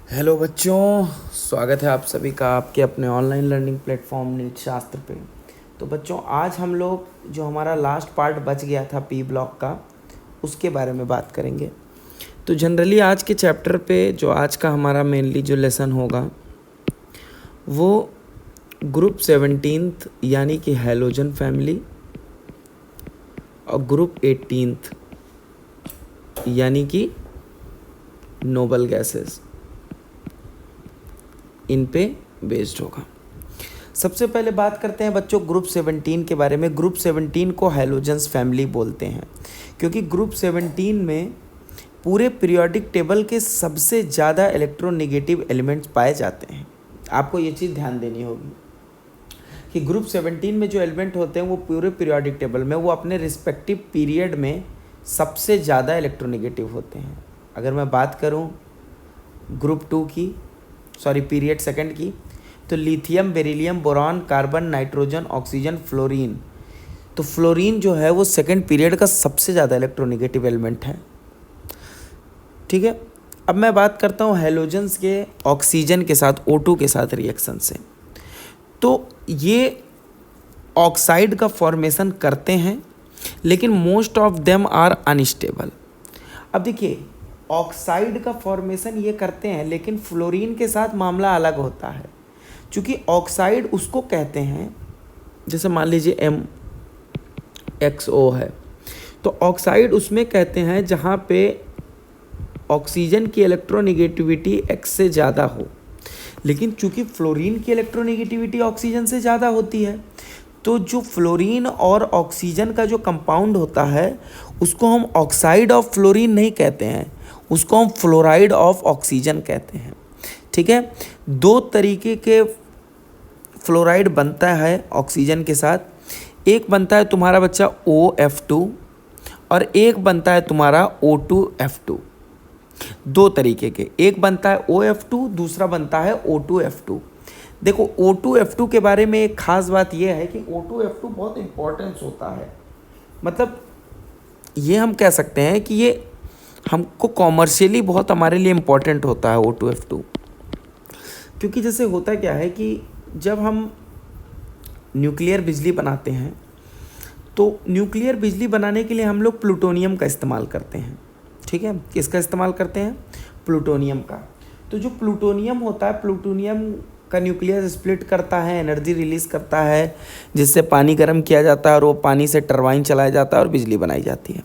Hello बच्चों, स्वागत है आप सभी का आपके अपने ऑनलाइन लर्निंग प्लेटफॉर्म नीट शास्त्र पे। तो बच्चों, आज हम लोग जो हमारा लास्ट पार्ट बच गया था पी ब्लॉक का, उसके बारे में बात करेंगे। तो जनरली आज के चैप्टर पे जो आज का हमारा मेनली जो लेसन होगा वो ग्रुप 17th यानी कि हैलोजन फैमिली और ग्रुप 18th यानी कि नोबल गैसेस, इन पे बेस्ड होगा। सबसे पहले बात करते हैं बच्चों ग्रुप 17 के बारे में। ग्रुप 17 को हैलोजेंस फैमिली बोलते हैं क्योंकि ग्रुप 17 में पूरे पीरियोडिक टेबल के सबसे ज़्यादा इलेक्ट्रोनेगेटिव एलिमेंट्स पाए जाते हैं। आपको ये चीज़ ध्यान देनी होगी कि ग्रुप 17 में जो एलिमेंट होते हैं वो पूरे पीरियोडिक टेबल में वो अपने रिस्पेक्टिव पीरियड में सबसे ज़्यादा इलेक्ट्रोनेगेटिव होते हैं। अगर मैं बात करूँ ग्रुप 2 की, पीरियड सेकंड की, तो lithium, beryllium, boron, carbon, nitrogen, oxygen, fluorine. तो फ्लोरीन जो है वो सेकंड पीरियड का सबसे ज़्यादा इलेक्ट्रोनेगेटिव एलिमेंट है। ठीक है, अब मैं बात करता हूँ हैलोजेंस के ऑक्सीजन के साथ O2 के साथ रिएक्शन से। तो ये ऑक्साइड का फॉर्मेशन करते हैं लेकिन most of them are unstable. अब देखिए, ऑक्साइड का फॉर्मेशन ये करते हैं लेकिन फ्लोरीन के साथ मामला अलग होता है। क्योंकि ऑक्साइड उसको कहते हैं, जैसे मान लीजिए MXO है, तो ऑक्साइड उसमें कहते हैं जहाँ पे ऑक्सीजन की इलेक्ट्रोनेगेटिविटी X से ज़्यादा हो। लेकिन चूंकि फ्लोरीन की इलेक्ट्रोनेगेटिविटी ऑक्सीजन से ज़्यादा होती है, तो जो फ्लोरीन और ऑक्सीजन का जो कंपाउंड होता है उसको हम ऑक्साइड ऑफ फ्लोरीन नहीं कहते हैं, उसको हम फ्लोराइड ऑफ ऑक्सीजन कहते हैं। ठीक है, दो तरीके के फ्लोराइड बनता है ऑक्सीजन के साथ। एक बनता है तुम्हारा बच्चा OF2 और एक बनता है तुम्हारा O2F2। दो तरीके के, एक बनता है OF2, दूसरा बनता है O2F2। देखो, O2F2 के बारे में एक खास बात यह है कि O2F2 बहुत इंपॉर्टेंस होता है। मतलब ये हम कह सकते हैं कि ये हमको कॉमर्शियली बहुत हमारे लिए इम्पॉर्टेंट होता है O2F2। क्योंकि जैसे होता क्या है कि जब हम न्यूक्लियर बिजली बनाते हैं तो न्यूक्लियर बिजली बनाने के लिए हम लोग प्लूटोनियम का इस्तेमाल करते हैं। ठीक है, किसका इस्तेमाल करते हैं? प्लूटोनियम का। तो जो प्लूटोनियम होता है, प्लूटोनियम का न्यूक्लियस स्प्लिट करता है, एनर्जी रिलीज करता है, जिससे पानी गर्म किया जाता है और वो पानी से टरबाइन चलाया जाता है और बिजली बनाई जाती है।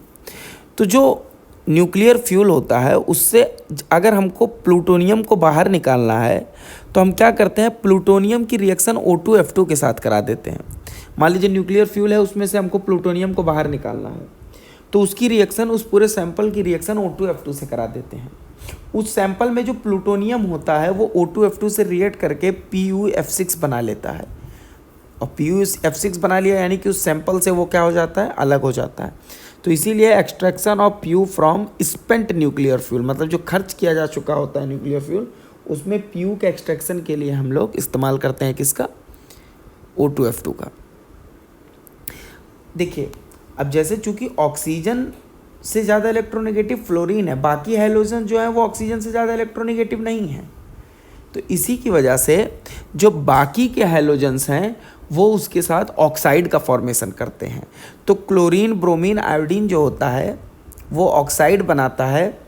तो जो न्यूक्लियर फ्यूल होता है उससे अगर हमको प्लूटोनियम को बाहर निकालना है तो हम क्या करते हैं, प्लूटोनियम की रिएक्शन O2F2 के साथ करा देते हैं। मान लीजिए न्यूक्लियर फ्यूल है, उसमें से हमको प्लूटोनियम को बाहर निकालना है तो उसकी रिएक्शन, उस पूरे सैंपल की रिएक्शन O2F2 से करा देते हैं। उस सैंपल में जो प्लूटोनियम होता है वो O2F2 से रिएक्ट करके PuF6 बना लेता है, और PuF6 बना लिया यानी कि उस सैंपल से वो क्या हो जाता है, अलग हो जाता है। तो इसीलिए extraction of Pu from spent nuclear fuel, मतलब जो खर्च किया जा चुका होता है न्यूक्लियर फ्यूल, उसमें Pu के एक्सट्रैक्शन के लिए हम लोग इस्तेमाल करते हैं किसका? O2F2 का। देखिए, अब जैसे चूंकि ऑक्सीजन से ज़्यादा इलेक्ट्रोनेगेटिव फ्लोरीन है, बाकी हैलोजन जो है वो ऑक्सीजन से ज़्यादा इलेक्ट्रोनेगेटिव नहीं है। तो इसी की वजह से जो बाकी के हैलोजेंस हैं वो उसके साथ ऑक्साइड का फॉर्मेशन करते हैं। तो क्लोरीन, ब्रोमीन, आयोडीन जो होता है वो ऑक्साइड बनाता है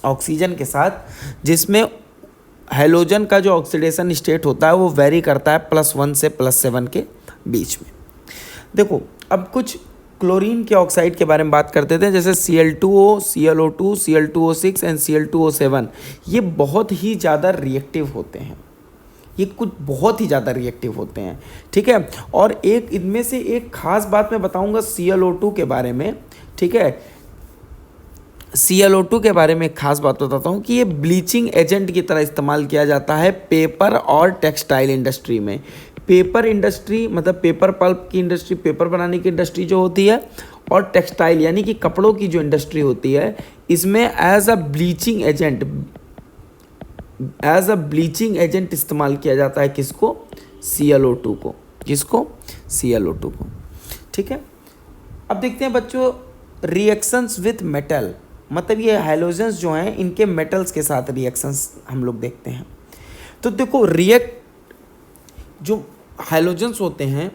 ऑक्सीजन के साथ, जिसमें हैलोजन का जो ऑक्सीडेशन स्टेट होता है वो वेरी करता है +1 से +7 के बीच में। देखो, अब कुछ क्लोरीन के ऑक्साइड के बारे में बात करते थे, जैसे Cl2O, ClO2, Cl2O6 and Cl2O7। ये बहुत ही ज़्यादा रिएक्टिव होते हैं, ये कुछ बहुत ही ज़्यादा रिएक्टिव होते हैं। ठीक है, और एक इनमें से एक खास बात मैं बताऊंगा ClO2 के बारे में। ठीक है, ClO2 के बारे में एक खास बात बताता हूँ कि ये ब्लीचिंग एजेंट की तरह इस्तेमाल किया जाता है पेपर और टेक्सटाइल इंडस्ट्री में। पेपर इंडस्ट्री मतलब पेपर पल्प की इंडस्ट्री, पेपर बनाने की इंडस्ट्री जो होती है, और टेक्सटाइल यानी कि कपड़ों की जो इंडस्ट्री होती है, इसमें एज अ ब्लीचिंग एजेंट इस्तेमाल किया जाता है किसको? ClO2 को। किसको? ClO2 को। ठीक है, अब देखते हैं बच्चों रिएक्शंस विथ मेटल। मतलब ये हैलोजन्स जो हैं इनके मेटल्स के साथ रिएक्शंस हम लोग देखते हैं। तो देखो जो हैलोजन्स होते हैं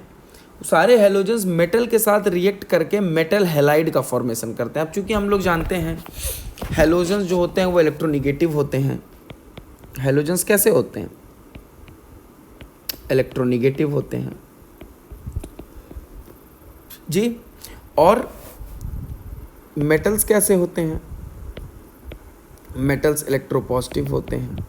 सारे हैलोजन्स मेटल के साथ रिएक्ट करके मेटल हैलाइड का फॉर्मेशन करते हैं। अब चूंकि हम लोग जानते हैं हैलोजन्स जो होते हैं वो इलेक्ट्रोनिगेटिव होते हैं। हैलोजन्स कैसे होते हैं? इलेक्ट्रोनिगेटिव होते हैं जी। और मेटल्स कैसे होते हैं? मेटल्स इलेक्ट्रोपॉजिटिव होते हैं।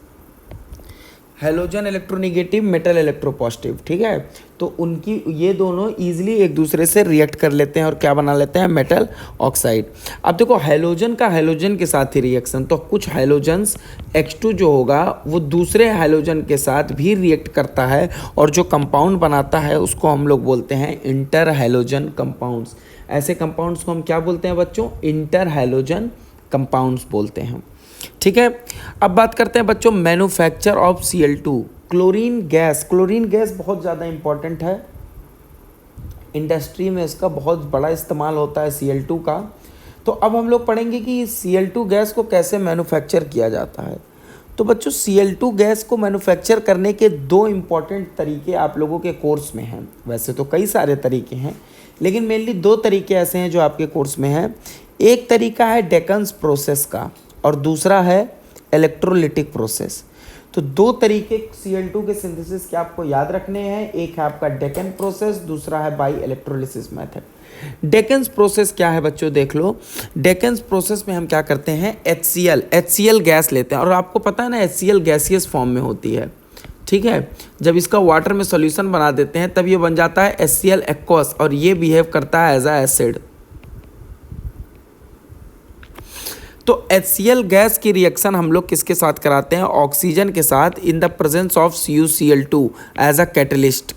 हैलोजन इलेक्ट्रोनिगेटिव, मेटल इलेक्ट्रोपॉजिटिव, ठीक है। तो उनकी ये दोनों ईजिली एक दूसरे से रिएक्ट कर लेते हैं और क्या बना लेते हैं? Metal oxide. अब देखो हैलोजन का हैलोजन के साथ ही रिएक्शन, तो कुछ हैलोजन्स H2 जो होगा वो दूसरे हैलोजन के साथ भी रिएक्ट करता है और जो कंपाउंड बनाता है उसको हम लोग बोलते हैं इंटर हैलोजन कंपाउंड्स। ऐसे कंपाउंड्स को हम क्या बोलते हैं बच्चों? इंटर हैलोजन कंपाउंड्स बोलते हैं, ठीक है। अब बात करते हैं बच्चों manufacture of Cl2। Chlorine gas बहुत ज़्यादा इंपॉर्टेंट है, इंडस्ट्री में इसका बहुत बड़ा इस्तेमाल होता है Cl2 का। तो अब हम लोग पढ़ेंगे कि Cl2 गैस को कैसे मैन्युफैक्चर किया जाता है। तो बच्चों Cl2 गैस को मैन्युफैक्चर करने के दो इम्पॉर्टेंट तरीके आप लोगों के कोर्स में हैं। वैसे तो कई सारे तरीके हैं लेकिन मेनली दो तरीके ऐसे हैं जो आपके कोर्स में हैं। एक तरीका है डेकन्स प्रोसेस का और दूसरा है इलेक्ट्रोलिटिक प्रोसेस। तो दो तरीके Cl2 के सिंथेसिस के आपको याद रखने हैं। एक है आपका डेकन प्रोसेस, दूसरा है बाई इलेक्ट्रोलिसिस मेथड। डेकन्स प्रोसेस क्या है बच्चों? देख लो, डेकन्स प्रोसेस में हम क्या करते हैं? HCl गैस लेते हैं और आपको पता है ना HCl गैसियस फॉर्म में होती है, ठीक है। जब इसका वाटर में सॉल्यूशन बना देते हैं तब ये बन जाता है HCl एक्वस और ये बिहेव करता है एज अ एसिड। तो HCl गैस की रिएक्शन हम लोग किसके साथ कराते हैं? ऑक्सीजन के साथ in the presence of CuCl2 as a catalyst,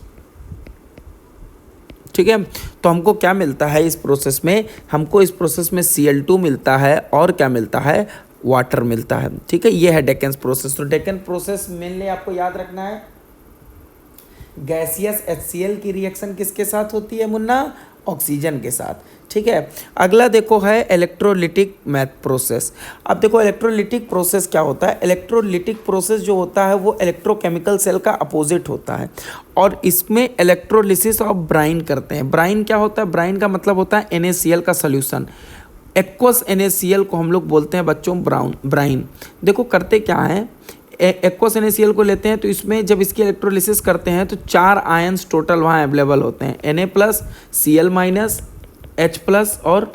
ठीक है। तो हमको क्या मिलता है इस प्रोसेस में? हमको इस प्रोसेस में Cl2 मिलता है और क्या मिलता है? वाटर मिलता है, ठीक है। ये है डेकन्स प्रोसेस। तो डेकन प्रोसेस मेनली आपको याद रखना है गैसियस HCl की रिएक्शन किसके साथ होती है मुन्ना? ऑक्सीजन के साथ, ठीक है। अगला देखो है इलेक्ट्रोलिटिक प्रोसेस। अब देखो इलेक्ट्रोलिटिक प्रोसेस क्या होता है? इलेक्ट्रोलिटिक प्रोसेस जो होता है वो इलेक्ट्रोकेमिकल सेल का अपोजिट होता है और इसमें इलेक्ट्रोलिसिस ऑफ ब्राइन करते हैं। ब्राइन क्या होता है? ब्राइन का मतलब होता है NaCl का सोल्यूशन। एक्वस NaCl को हम लोग बोलते हैं बच्चों ब्राइन। देखो करते क्या है, एक्वस NaCl को लेते हैं तो इसमें जब इसकी इलेक्ट्रोलिसिस करते हैं तो 4 आयन्स टोटल वहाँ अवेलेबल होते हैं, Na+, Cl-, H+ और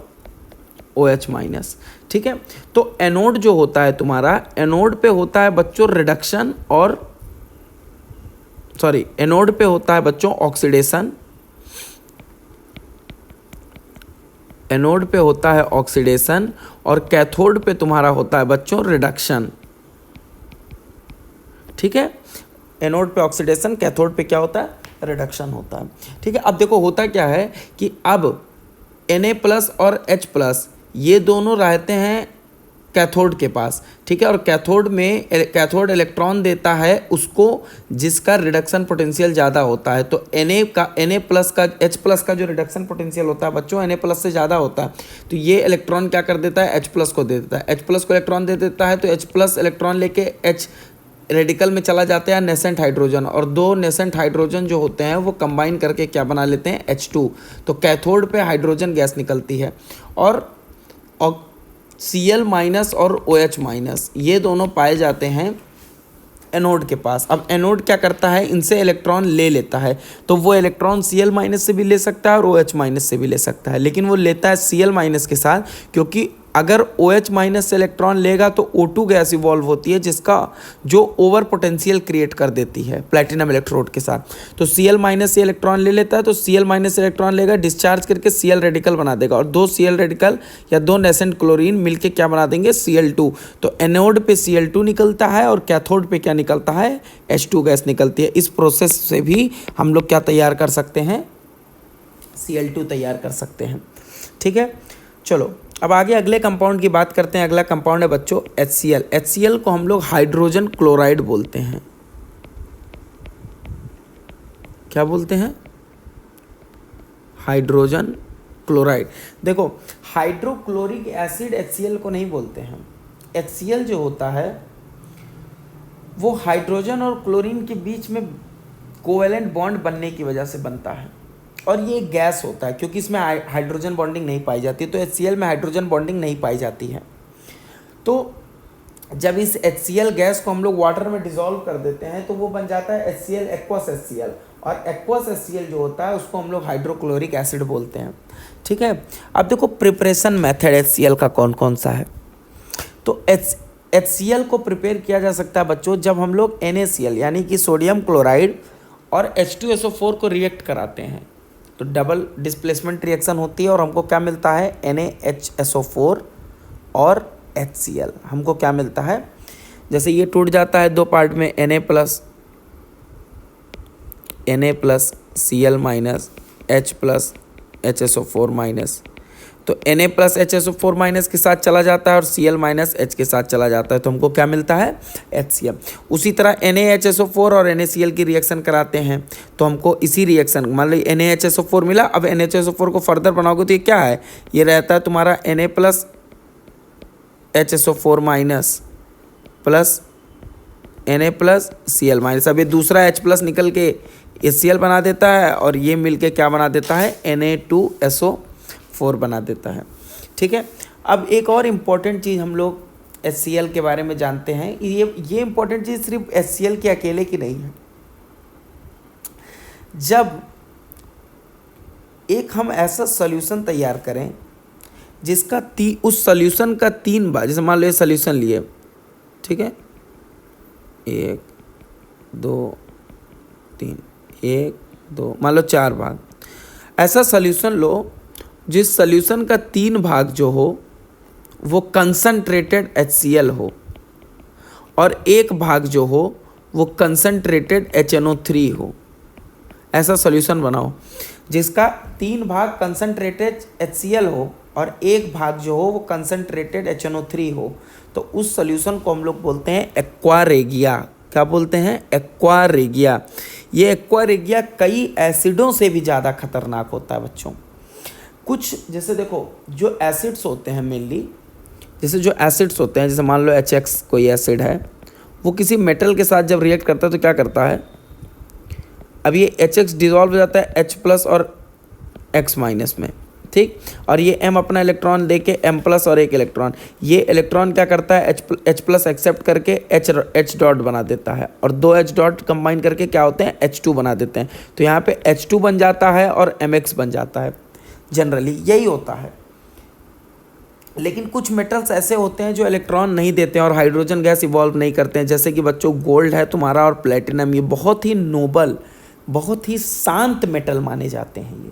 OH-, ठीक है। तो एनोड जो होता है तुम्हारा, एनोड पे होता है बच्चों रिडक्शन और एनोड पे होता है बच्चों ऑक्सीडेशन, एनोड पे होता है ऑक्सीडेशन और कैथोड पे तुम्हारा होता है बच्चों रिडक्शन, ठीक है। एनोड पे ऑक्सीडेशन, कैथोड पे क्या होता है? रिडक्शन होता है, ठीक है। अब देखो होता क्या है कि अब Na+ और H+ ये दोनों रहते हैं कैथोड के पास, ठीक है। और कैथोड इलेक्ट्रॉन देता है उसको जिसका रिडक्शन पोटेंशियल ज़्यादा होता है। तो Na+ का H+ का जो रिडक्शन पोटेंशियल होता है बच्चों Na+ से ज़्यादा होता है। तो ये इलेक्ट्रॉन क्या कर देता है? H+ को दे देता है। H+ को इलेक्ट्रॉन दे देता है तो H+ इलेक्ट्रॉन लेके H रेडिकल में चला जाता है नेसेंट हाइड्रोजन, और दो नेसेंट हाइड्रोजन जो होते हैं वो कंबाइन करके क्या बना लेते हैं? H2। तो कैथोड पे हाइड्रोजन गैस निकलती है और Cl- और OH- ये दोनों पाए जाते हैं एनोड के पास। अब एनोड क्या करता है? इनसे इलेक्ट्रॉन ले लेता है। तो वो इलेक्ट्रॉन Cl- से भी ले सकता है और OH- से भी ले सकता है, लेकिन वो लेता है Cl- के साथ, क्योंकि अगर OH- से इलेक्ट्रॉन लेगा तो O2 गैस इवॉल्व होती है जिसका जो ओवर पोटेंशियल क्रिएट कर देती है प्लैटिनम इलेक्ट्रोड के साथ। तो Cl- से इलेक्ट्रॉन ले लेता है तो Cl- से इलेक्ट्रॉन लेगा, डिस्चार्ज करके Cl रेडिकल बना देगा और दो Cl रेडिकल या दो नेसेंट क्लोरीन मिलके क्या बना देंगे? Cl2। तो एनोड पे Cl2 निकलता है और कैथोड पे क्या निकलता है? H2 गैस निकलती है। इस प्रोसेस से भी हम लोग क्या तैयार कर सकते हैं? Cl2 तैयार कर सकते हैं, ठीक है। चलो अब आगे अगले कंपाउंड की बात करते हैं। अगला कंपाउंड है बच्चों HCl। HCl को हम लोग हाइड्रोजन क्लोराइड बोलते हैं। क्या बोलते हैं? Hydrogen chloride. देखो हाइड्रोक्लोरिक एसिड HCl को नहीं बोलते हैं। HCl जो होता है वो हाइड्रोजन और क्लोरीन के बीच में कोवेलेंट बॉन्ड बनने की वजह से बनता है और ये गैस होता है क्योंकि इसमें हाइड्रोजन बॉन्डिंग नहीं पाई जाती, तो HCl में हाइड्रोजन बॉन्डिंग नहीं पाई जाती है। तो जब इस HCl गैस को हम लोग वाटर में डिसॉल्व कर देते हैं तो वो बन जाता है HCl एक्वस HCl, और एक्वस HCl जो होता है उसको हम लोग हाइड्रोक्लोरिक एसिड बोलते हैं। ठीक है, अब देखो प्रिपरेशन मेथड HCl का कौन कौन सा है। तो HCl को प्रिपेयर किया जा सकता है बच्चों जब हम लोग NaCl यानी कि सोडियम क्लोराइड और H2SO4 को रिएक्ट कराते हैं तो डबल डिस्प्लेसमेंट रिएक्शन होती है और हमको क्या मिलता है NaHSO4 और HCl। हमको क्या मिलता है, जैसे ये टूट जाता है दो पार्ट में Na plus Cl minus H plus HSO4 minus, तो Na प्लस HSO4 माइनस के साथ चला जाता है और Cl माइनस H के साथ चला जाता है तो हमको क्या मिलता है HCl। उसी तरह NaHSO4 और NaCl की रिएक्शन कराते हैं तो हमको इसी रिएक्शन, मान लो NaHSO4 मिला, अब NaHSO4 को फर्दर बनाओगे तो ये क्या है, ये रहता है तुम्हारा Na plus HSO4 minus plus Na plus Cl minus. अब ये दूसरा H प्लस निकल के HCl बना देता है और ये मिलके क्या बना देता है Na2SO4 बना देता है। ठीक है, अब एक और इम्पॉर्टेंट चीज़ हम लोग HCl के बारे में जानते हैं, ये इम्पॉर्टेंट चीज़ सिर्फ HCl के अकेले की नहीं है। जब एक हम ऐसा सॉल्यूशन तैयार करें जिसका उस सॉल्यूशन का 3 बार, जैसे मान लो ये सॉल्यूशन लिए, ठीक है, 1 2 3 1 2 मान लो 4 भाग, ऐसा सॉल्यूशन लो जिस सॉल्यूशन का 3 भाग जो हो वो कंसंट्रेटेड HCl हो और 1 भाग जो हो वो कंसंट्रेटेड HNO3 हो। ऐसा सॉल्यूशन बनाओ जिसका 3 भाग कंसंट्रेटेड HCl हो और 1 भाग जो हो वो कंसंट्रेटेड HNO3 हो, तो उस सॉल्यूशन को हम लोग बोलते हैं एक्वा रेगिया। क्या बोलते हैं, एक्वा रेगिया। ये एक्वा रेगिया कई एसिडों से भी ज़्यादा खतरनाक होता है बच्चों। कुछ जैसे देखो जो एसिड्स होते हैं मेनली, जैसे मान लो HX कोई एसिड है, वो किसी मेटल के साथ जब रिएक्ट करता है तो क्या करता है, अब ये HX डिजॉल्व हो जाता है H प्लस और X माइनस में, ठीक, और ये M अपना इलेक्ट्रॉन दे के M प्लस और 1 इलेक्ट्रॉन, ये इलेक्ट्रॉन क्या करता है H प्लस एक्सेप्ट करके H डॉट बना देता है और 2 H डॉट कंबाइन करके क्या होते हैं H2 बना देते हैं, तो यहाँ पे H2 बन जाता है और MX बन जाता है। जनरली यही होता है, लेकिन कुछ मेटल्स ऐसे होते हैं जो इलेक्ट्रॉन नहीं देते हैं और हाइड्रोजन गैस इवॉल्व नहीं करते हैं, जैसे कि बच्चों गोल्ड है तुम्हारा और प्लेटिनम, ये बहुत ही नोबल, बहुत ही शांत मेटल माने जाते हैं ये।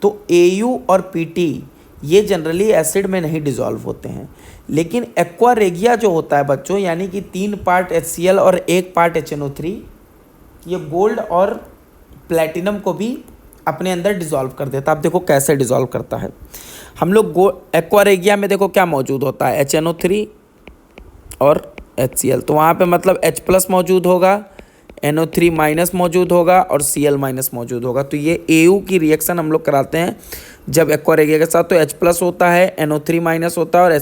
तो Au और Pt ये जनरली एसिड में नहीं डिसॉल्व होते हैं, लेकिन एक्वा रेगिया जो होता है बच्चों, यानी कि 3 पार्ट HCl और 1 पार्ट HNO3, ये गोल्ड और प्लेटिनम को भी अपने अंदर डिसॉल्व कर देता है। अब देखो कैसे डिसॉल्व करता है। हम लोग एक्वा रेगिया में देखो क्या मौजूद होता है, HNO3 और HCl, तो वहाँ पे मतलब H प्लस मौजूद होगा, NO3 माइनस मौजूद होगा और Cl माइनस मौजूद होगा। तो ये Au की रिएक्शन हम लोग कराते हैं जब एक्वा रेगिया के साथ, तो H प्लस होता है, NO3 माइनस होता है और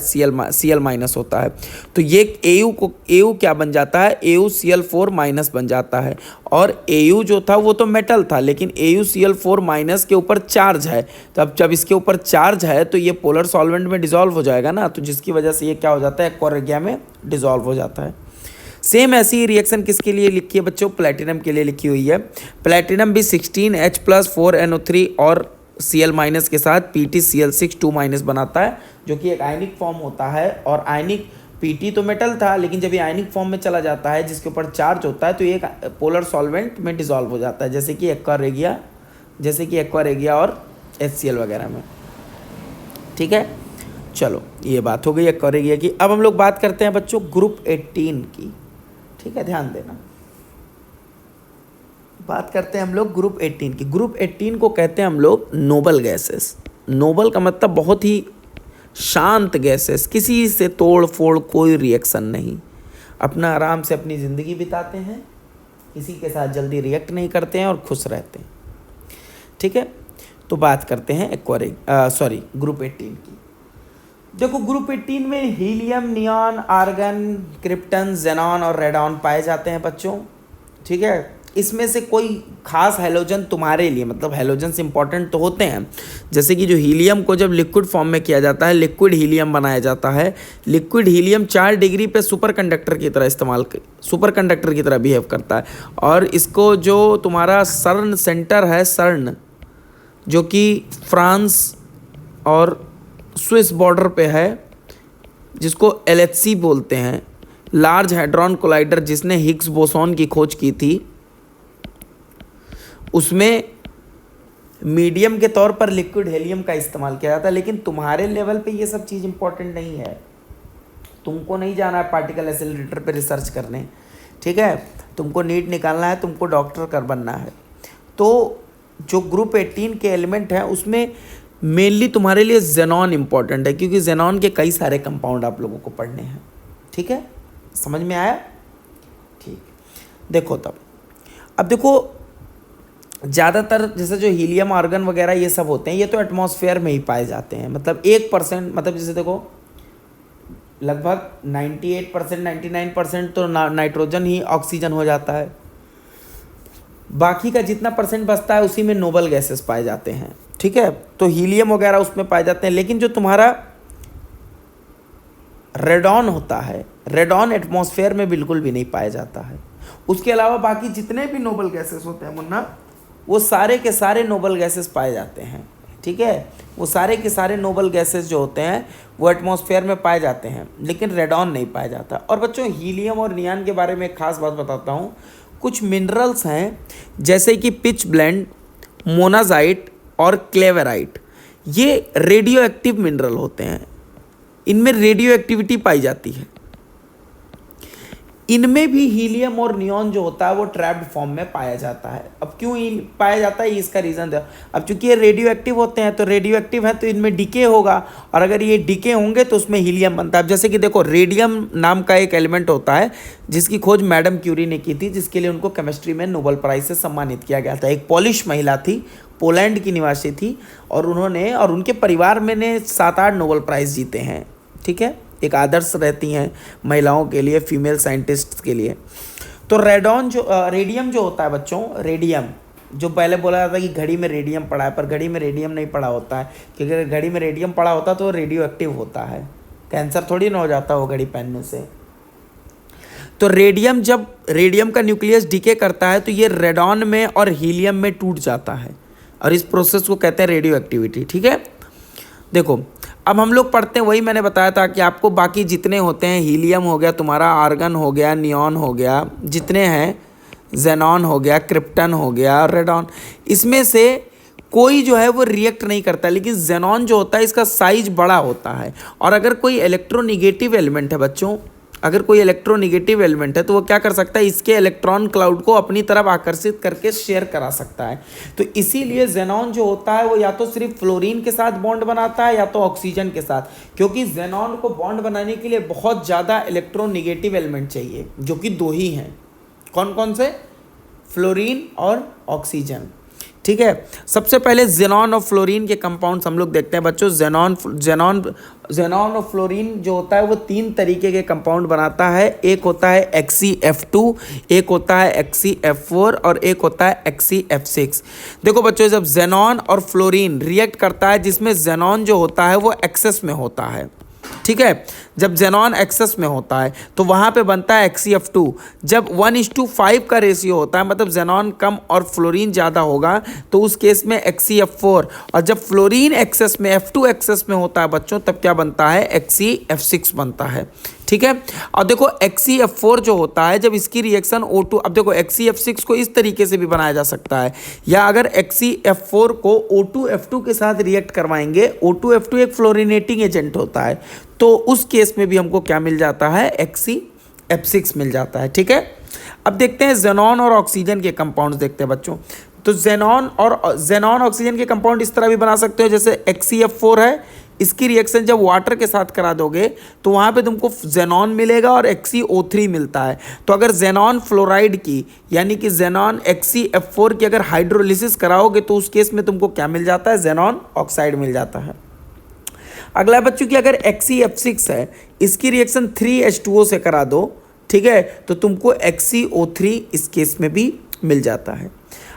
Cl माइनस होता है। तो ये Au क्या बन जाता है, AuCl4 माइनस बन जाता है। और Au जो था वो तो मेटल था, लेकिन AuCl4 माइनस के ऊपर चार्ज है, तो अब जब इसके ऊपर चार्ज है तो ये पोलर सॉल्वेंट में डिसॉल्व हो जाएगा ना, तो जिसकी वजह से ये क्या हो जाता है, एक्वा रेगिया में डिसॉल्व हो जाता है। सेम ऐसी रिएक्शन किसके लिए लिखी है बच्चों, प्लेटिनम के लिए लिखी हुई है। प्लेटिनम भी 16H प्लस 4NO3 और Cl माइनस के साथ PtCl6 2 माइनस बनाता है, जो कि एक आयनिक फॉर्म होता है। और आयनिक Pt तो मेटल था, लेकिन जब ये आयनिक फॉर्म में चला जाता है जिसके ऊपर चार्ज होता है तो ये एक पोलर सॉल्वेंट में डिसॉल्व हो जाता है, जैसे कि एक्वा रेगिया और HCl वगैरह में। ठीक है, चलो ये बात हो गई एक्वा रेगिया की। अब हम लोग बात करते हैं बच्चों ग्रुप 18 की। ठीक है, ध्यान देना, बात करते हैं हम लोग ग्रुप 18 की। ग्रुप 18 को कहते हैं हम लोग नोबल गैसेस। नोबल का मतलब बहुत ही शांत गैसेस, किसी से तोड़ फोड़ कोई रिएक्शन नहीं, अपना आराम से अपनी ज़िंदगी बिताते हैं, किसी के साथ जल्दी रिएक्ट नहीं करते हैं और खुश रहते हैं। ठीक है, तो बात करते हैं ग्रुप 18 की। देखो ग्रुप 18 में helium, neon, argon, krypton, xenon और रेडॉन पाए जाते हैं बच्चों। ठीक है, इसमें से कोई खास हैलोजन तुम्हारे लिए, मतलब हैलोजन्स इंपॉर्टेंट तो होते हैं, जैसे कि जो हीलियम को जब लिक्विड फॉर्म में किया जाता है, लिक्विड हीलियम बनाया जाता है। लिक्विड हीलियम 4 डिग्री पे सुपर कंडक्टर की तरह बिहेव करता है। और इसको जो तुम्हारा सर्न सेंटर है, सर्न, जो कि फ्रांस और स्विस बॉर्डर पे है, जिसको LHC बोलते हैं, लार्ज हैड्रॉन कोलाइडर, जिसने हिग्स बोसॉन की खोज की थी, उसमें मीडियम के तौर पर लिक्विड हीलियम का इस्तेमाल किया जाता है। लेकिन तुम्हारे लेवल पे ये सब चीज़ इंपॉर्टेंट नहीं है, तुमको नहीं जाना है पार्टिकल एक्सेलरेटर पे रिसर्च करने। ठीक है, तुमको नीट निकालना है, तुमको डॉक्टर बनना है। तो जो ग्रुप 18 के एलिमेंट हैं उसमें मेनली तुम्हारे लिए जेनॉन इंपॉर्टेंट है, क्योंकि जेनॉन के कई सारे कंपाउंड आप लोगों को पढ़ने हैं। ठीक है, समझ में आया? ठीक, देखो अब देखो ज़्यादातर जैसे जो हीलियम, आर्गन वगैरह ये सब होते हैं, ये तो एटमॉस्फेयर में ही पाए जाते हैं। मतलब 1%, मतलब जैसे देखो लगभग 98%, 99% तो नाइट्रोजन ही ऑक्सीजन हो जाता है। बाकी का जितना परसेंट बचता है उसी में नोबल गैसेस पाए जाते हैं। ठीक है, तो हीलियम वगैरह उसमें पाए जाते हैं। लेकिन जो तुम्हारा रेडॉन होता है, रेडॉन एटमॉस्फेयर में बिल्कुल भी नहीं पाया जाता है। उसके अलावा बाकी जितने भी नोबल गैसेस होते हैं मुन्ना, वो सारे के सारे नोबल गैसेस पाए जाते हैं। ठीक है, वो सारे के सारे नोबल गैसेस जो होते हैं वो एटमॉस्फेयर में पाए जाते हैं, लेकिन रेडॉन नहीं पाया जाता। और बच्चों हीलियम और नियॉन के बारे में एक खास बात बताता हूँ। कुछ मिनरल्स हैं जैसे कि पिच ब्लेंड, मोनाजाइट और क्लेवेराइट, ये रेडियो एक्टिव मिनरल होते हैं। इनमें रेडियो एक्टिविटी पाई जाती है। इनमें भी हीलियम और नियॉन जो होता है वो ट्रैप्ड फॉर्म में पाया जाता है। अब क्यों पाया जाता है, इसका रीज़न है। अब चूंकि ये रेडियो एक्टिव होते हैं, तो रेडियो एक्टिव है तो इनमें डीके होगा, और अगर ये डीके होंगे तो उसमें हीलियम बनता है। अब जैसे कि देखो, रेडियम नाम का एक एलिमेंट होता है जिसकी खोज मैडम क्यूरी ने की थी, जिसके लिए उनको केमिस्ट्री में नोबेल प्राइज से सम्मानित किया गया था। एक पोलिश महिला थी, पोलैंड की निवासी थी, और उन्होंने और उनके परिवार में ने 7-8 नोबेल प्राइज़ जीते हैं। ठीक है, एक आदर्श रहती हैं महिलाओं के लिए, फीमेल साइंटिस्ट के लिए। तो रेडियम जो होता है बच्चों, रेडियम जो पहले बोला जाता है कि घड़ी में रेडियम पड़ा है, पर घड़ी में रेडियम नहीं पड़ा होता है, क्योंकि अगर घड़ी में रेडियम पड़ा होता तो रेडियो एक्टिव होता है। कैंसर थोड़ी ना हो जाता वो घड़ी पहनने से। तो जब रेडियम का न्यूक्लियस डीके करता है तो ये रेडॉन में और हीलियम में टूट जाता है, और इस प्रोसेस को कहते हैं रेडियो एक्टिविटी। ठीक है, देखो अब हम लोग पढ़ते हैं, वही मैंने बताया था कि आपको बाकी जितने होते हैं, हीलियम हो गया तुम्हारा, आर्गन हो गया, नियॉन हो गया, जितने हैं, जेनॉन हो गया, क्रिप्टन हो गया, रेडॉन, इसमें से कोई जो है वो रिएक्ट नहीं करता। लेकिन जेनॉन जो होता है इसका साइज बड़ा होता है, और अगर कोई इलेक्ट्रोनिगेटिव एलिमेंट है बच्चों, अगर कोई इलेक्ट्रोनिगेटिव एलिमेंट है तो वो क्या कर सकता है, इसके इलेक्ट्रॉन क्लाउड को अपनी तरफ आकर्षित करके शेयर करा सकता है। तो इसीलिए जेनॉन जो होता है वो या तो सिर्फ फ्लोरीन के साथ बॉन्ड बनाता है या तो ऑक्सीजन के साथ, क्योंकि जेनॉन को बॉन्ड बनाने के लिए बहुत ज़्यादा इलेक्ट्रोनिगेटिव एलिमेंट चाहिए, जो कि 2 ही हैं। कौन कौन से? फ्लोरीन और ऑक्सीजन। ठीक है, सबसे पहले जेनॉन और फ्लोरीन के कंपाउंड्स हम लोग देखते हैं बच्चों। जेनॉन और फ्लोरीन जो होता है वो 3 तरीके के कंपाउंड बनाता है। एक होता है XeF2, एक होता है XeF4 और एक होता है XeF6। देखो बच्चों, जब जेनॉन और फ्लोरीन रिएक्ट करता है, जिसमें जेनॉन जो होता है वो एक्सेस में होता है। ठीक है, जब जेनॉन एक्सेस में होता है तो वहाँ पे बनता है XeF2। जब 1:5 का रेशियो होता है, मतलब जेनॉन कम और फ्लोरीन ज़्यादा होगा, तो उस केस में XeF4। और जब फ्लोरीन एक्सेस में, F2 एक्सेस में होता है बच्चों, तब क्या बनता है, XeF6 बनता है। ठीक है, और देखो XeF4 जो होता है, जब इसकी रिएक्शन O2, अब देखो XeF6 को इस तरीके से भी बनाया जा सकता है, या अगर XeF4 को O2F2 के साथ रिएक्ट करवाएंगे, O2F2 एक फ्लोरिनेटिंग एजेंट होता है, तो उस केस में भी हमको क्या मिल जाता है, XeF6 मिल जाता है। ठीक है, अब देखते हैं जेनॉन और ऑक्सीजन के कंपाउंड्स देखते हैं बच्चों। तो जेनॉन ऑक्सीजन के कंपाउंड इस तरह भी बना सकते हो, जैसे XeF4 है, इसकी रिएक्शन जब वाटर के साथ करा दोगे तो वहाँ पे तुमको जेनॉन मिलेगा और XeO3 मिलता है। तो अगर जेनॉन फ्लोराइड की यानी कि जेनॉन XeF4 की अगर हाइड्रोलिसिस कराओगे तो उस केस में तुमको क्या मिल जाता है, जेनॉन ऑक्साइड मिल जाता है। अगला बच्चों की अगर XeF6 है, इसकी रिएक्शन 3H2O से करा दो, ठीक है, तो तुमको XeO3 इस केस में भी मिल जाता है।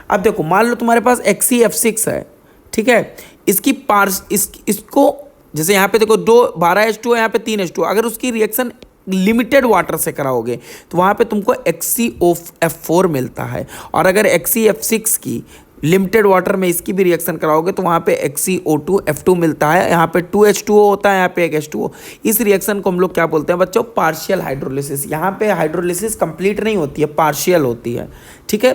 अब देखो मान लो तुम्हारे पास XeF6 है, ठीक है, इसको जैसे यहाँ पे देखो 12H2O, यहाँ पे 3H2O, अगर उसकी रिएक्शन लिमिटेड वाटर से कराओगे तो वहाँ पे तुमको XeF4 मिलता है, और अगर XeF6 की लिमिटेड वाटर में इसकी भी रिएक्शन कराओगे तो वहाँ पे XeO2F2 मिलता है। यहाँ पे 2H2O होता है, यहाँ पे एक H2O। इस रिएक्शन को हम लोग क्या बोलते हैं बच्चों, पार्शियल हाइड्रोलिसिस। यहाँ पे हाइड्रोलिसिस कंप्लीट नहीं होती है, पार्शियल होती है, ठीक है।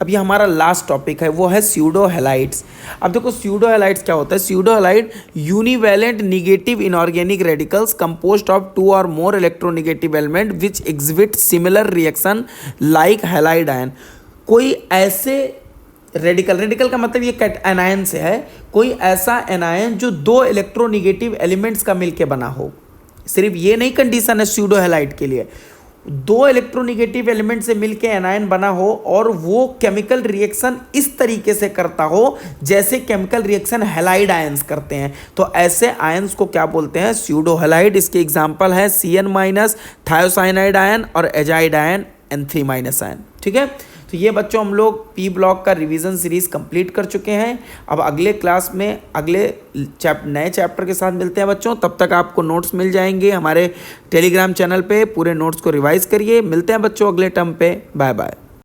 अब ये हमारा लास्ट टॉपिक है, वो है स्यूडो हैलाइड्स। अब देखो स्यूडो हैलाइड्स क्या होता है। Pseudo halide univalent negative inorganic radicals composed of 2 और more electronegative element which exhibit similar reaction like halide ion. कोई ऐसे रेडिकल का मतलब ये एनायन से है, कोई ऐसा एनायन जो 2 इलेक्ट्रोनिगेटिव एलिमेंट्स का मिलके बना हो। सिर्फ ये नहीं कंडीशन है स्यूडो हैलाइड के लिए, 2 इलेक्ट्रोनिगेटिव एलिमेंट से मिलके एनायन बना हो और वो केमिकल रिएक्शन इस तरीके से करता हो जैसे केमिकल रिएक्शन हैलाइड आयंस करते हैं, तो ऐसे आयंस को क्या बोलते हैं, स्यूडो हैलाइड। इसके एग्जांपल है CN-, थायोसाइनाइड आयन और एजाइड आयन, N3- आयन, ठीक है। तो ये बच्चों हम लोग P ब्लॉक का रिवीजन सीरीज कंप्लीट कर चुके हैं। अब अगले क्लास में अगले नए चैप्टर के साथ मिलते हैं बच्चों। तब तक आपको नोट्स मिल जाएंगे हमारे टेलीग्राम चैनल पे, पूरे नोट्स को रिवाइज करिए। मिलते हैं बच्चों अगले टर्म पे, बाय बाय।